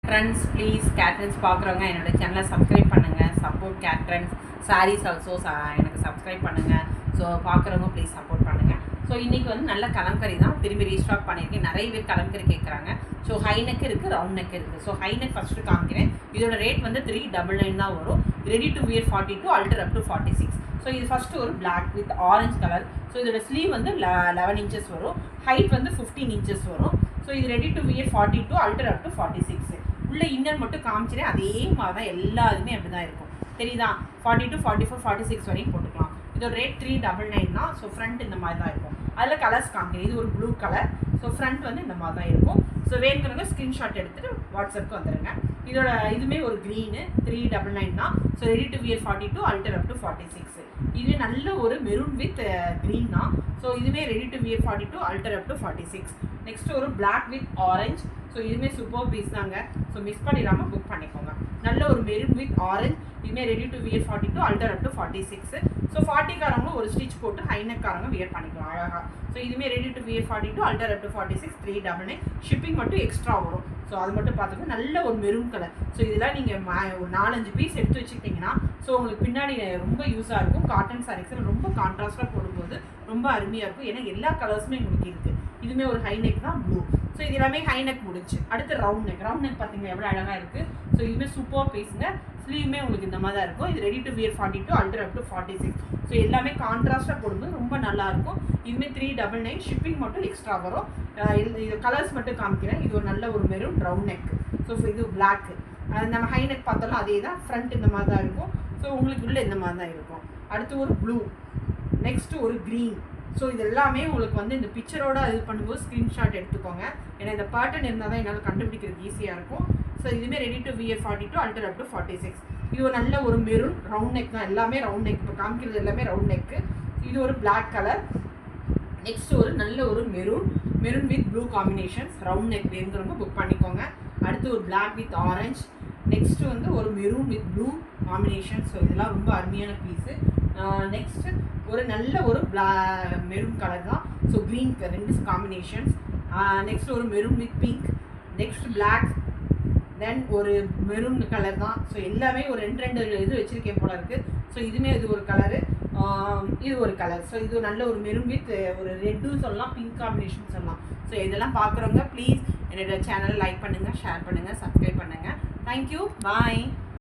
Friends, please cat trends பார்க்குறவங்க என்னோட சேனலை சப்ஸ்கிரைப் பண்ணுங்கள். Support Kate Trends sarees also எனக்கு சப்ஸ்கிரைப் பண்ணுங்கள். ஸோ பார்க்குறவங்க ப்ளீஸ் சப்போர்ட் பண்ணுங்கள். ஸோ இன்றைக்கி வந்து நல்ல கலம்கரி தான் திரும்பி ரீஸ்டாக் பண்ணியிருக்கேன். நிறைய பேர் கலம்கரி கேட்குறாங்க. ஸோ ஹை நெக் இருக்குது, ரவுண்ட் நெக் இருக்குது. ஸோ ஹை நெக் ஃபஸ்ட்டு காமிக்கிறேன். இதோட ரேட் வந்து 399 தான் வரும். Ready to wear 42, alter up to 46. So இது ஃபஸ்ட்டு ஒரு black with orange colour. So இதோட ஸ்லீவ் வந்து 11 inches வரும். ஹைட் வந்து 15 inches வரும். ஸோ இது ready to wear 42, alter up to 46. உள்ள இன்னர் மட்டும் காமிச்சிட்டேன். அதே மாதிரி தான் எல்லாருமே அப்படி தான் இருக்கும். தெரியுதா? 42, 44, 46 வரையும் போட்டுக்கலாம். இதோட ரேட் 399 தான். ஸோ ஃப்ரண்ட் இந்த மாதிரி தான் இருக்கும். அதில் கலர்ஸ் காமிக்கிறேன். இது ஒரு ப்ளூ கலர். ஸோ ஃப்ரண்ட் வந்து இந்த மாதிரி தான் இருக்கும். ஸோ வேணுங்கிறவங்க ஸ்க்ரீன்ஷாட் எடுத்துகிட்டு வாட்ஸ்அப்புக்கு வந்துடுங்க. இதோட இதுவுமே ஒரு க்ரீனு 399 தான். So ready to wear 42, alter up to 46. இதுவே நல்ல ஒரு மெரூன் வித் க்ரீன் தான். ஸோ இதுவே ready to wear 42, alter up to 46. Next ஒரு பிளாக் வித் ஆரஞ்ச். ஸோ இதுவுமே சூப்பர் பீஸ் தாங்க. ஸோ மிஸ் பண்ணிடாமல் புக் பண்ணிக்கோங்க. நல்ல ஒரு மெரூன் வித் ஆரஞ்ச். இதுவுமே ready to wear 42, alter up to 46. So 40காரங்களும் ஒரு ஸ்டிச் போட்டு ஹைனக்காரங்க வியர் பண்ணிக்கலாம் அழகாக. ஸோ இதுவுமே ready to wear 42, alter up to 46, 399. Shipping மட்டும் எக்ஸ்ட்ரா வரும். ஸோ அது மட்டும் பார்த்துக்கோங்க. நல்ல ஒரு மெரூன் கலர். ஸோ இதெல்லாம் நீங்கள் ஒரு 4-5 பீஸ் எடுத்து வச்சுக்கிட்டிங்கன்னா ஸோ உங்களுக்கு பின்னாடி ரொம்ப யூஸாக இருக்கும். காட்டன் சாரீஸில் ரொம்ப கான்ட்ராஸ்டாக போடும்போது ரொம்ப அருமையாக இருக்கும். ஏன்னா எல்லா கலர்ஸுமே உங்களுக்கு இருக்குது. இதுவுமே ஒரு ஹை நெக் தான், ப்ளூ. ஸோ இது எல்லாமே ஹை நெக் முடிச்சு. அடுத்து ரவுண்ட் நெக். ரவுண்ட் நெக் பார்த்தீங்கன்னா எவ்வளோ அழகாக இருக்குது. ஸோ இதுவுமே சூப்பர் பீஸுங்க. ஸ்லீவுமே உங்களுக்கு இந்த மாதிரி தான் இருக்கும். இது ready to wear 42, alter up to 46. So எல்லாமே கான்ட்ராஸ்டாக போடும்போது ரொம்ப நல்லாயிருக்கும். இதுவுமே 399. ஷிப்பிங் மட்டும் எக்ஸ்ட்ரா வரும். இது கலர்ஸ் மட்டும் காமிக்கிறேன். இது ஒரு நல்ல ஒரு மெரூன் ரவுண்ட் நெக். ஸோ இது பிளாக்கு. நம்ம ஹை நெக் பார்த்தாலும் அதே தான். ஃப்ரண்ட் இந்த மாதிரி தான் இருக்கும். ஸோ உங்களுக்கு உள்ள இந்த மாதிரி தான் இருக்கும். அடுத்து ஒரு ப்ளூ. நெக்ஸ்ட்டு ஒரு க்ரீன். ஸோ இது எல்லாமே உங்களுக்கு வந்து இந்த பிக்சரோட இது பண்ணும்போது ஸ்க்ரீன்ஷாட் எடுத்துக்கோங்க. ஏன்னா இந்த பேட்டர்ன் இருந்தால் தான் என்னால் கண்டுபிடிக்கிறது ஈஸியாக இருக்கும். ஸோ இதுவுமே ready to wear 42, alter up to 46. இது ஒரு நல்ல ஒரு மெரூன் ரவுண்ட் நெக் தான். எல்லாமே ரவுண்ட் நெக். இப்போ காமிக்கிறது எல்லாமே ரவுண்ட் நெக்கு. இது ஒரு பிளாக் கலர். நெக்ஸ்ட் ஒரு நல்ல ஒரு maroon with blue combinations. Round neck வேணுங்கிறவங்க புக் பண்ணிக்கோங்க. அடுத்து ஒரு பிளாக் வித் ஆரஞ்ச். நெக்ஸ்ட்டு வந்து ஒரு maroon with blue combination. So இதெல்லாம் ரொம்ப அருமையான பீஸு. நெக்ஸ்ட்டு ஒரு நல்ல ஒரு மெரூன் கலர் தான். So green 2 combinations. நெக்ஸ்ட் ஒரு maroon with pink. Next black. Then ஒரு மெரூன் கலர் தான். ஸோ எல்லாமே ஒரு 2 இது வச்சுருக்கேன் போல இருக்குது. ஸோ இதுவுமே இது ஒரு கலரு, இது ஒரு கலர். ஸோ இது நல்ல ஒரு மெரூன் வித் ஒரு ரெட்டும் சொல்லலாம், பிங்க் காம்பினேஷன் சொல்லலாம். ஸோ இதெல்லாம் பார்க்குறவங்க ப்ளீஸ் என்னோட சேனலை லைக் பண்ணுங்கள், ஷேர் பண்ணுங்கள், சப்ஸ்கிரைப் பண்ணுங்கள். தேங்க்யூ, பாய்.